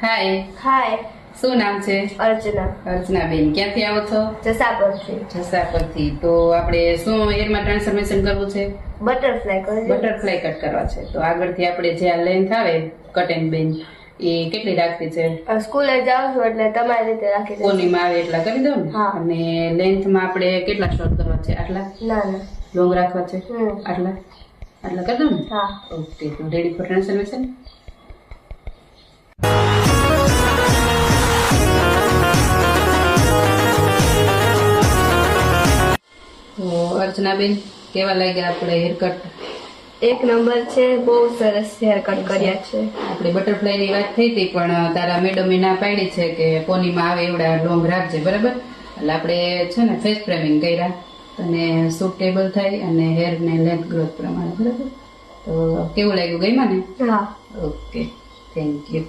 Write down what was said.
હાય, હાય, શું નામ છે? અર્ચના. અર્ચનાબેન, ક્યાંથી આવો છો? જસાપરથી. જસાપરથી. તો આપણે શું હેરમાં ટ્રાન્સફોર્મેશન કરવું છે? બટરફ્લાય કરી. બટરફ્લાય કટ કરવા છે. તો આગળથી આપણે જે આ લેન્થ આવે કટ એન્ડ બેન એ કેટલી રાખવી છે? સ્કૂલે જાઉં છું એટલે તમારી રીતે રાખી દઉં. કોનીમાં આવે એટલા કરી દો ને. હા. અને લેન્થમાં આપણે કેટલા શોર્ટ કરવા છે? આટલા ના ના. લોંગ રાખવા છે? હમ. આટલા આટલા કરી દો ને. હા. ઓકે, તો રેડી ફોર ટ્રાન્સફોર્મેશન. તો અર્ચનાબેન, કેવા લાગ્યા આપણે હેર કટ? એક નંબર છે, બહુ સરસ હેર કટ કર્યા છે. આપણે બટરફ્લાય ની વાત થઈ હતી, પણ તારા મેડમે ના પાડી છે કે પોનીમાં આવે એવડા લોંગ રાખજે, બરાબર? એટલે આપણે છે ને ફેસ ફ્રેમિંગ કર્યા, અને સુટેબલ થાય અને હેર ને લેન્થ ગ્રોથ પ્રમાણે, બરાબર? તો કેવું લાગ્યું, ગમ્યા ને? હા. Okay, thank you.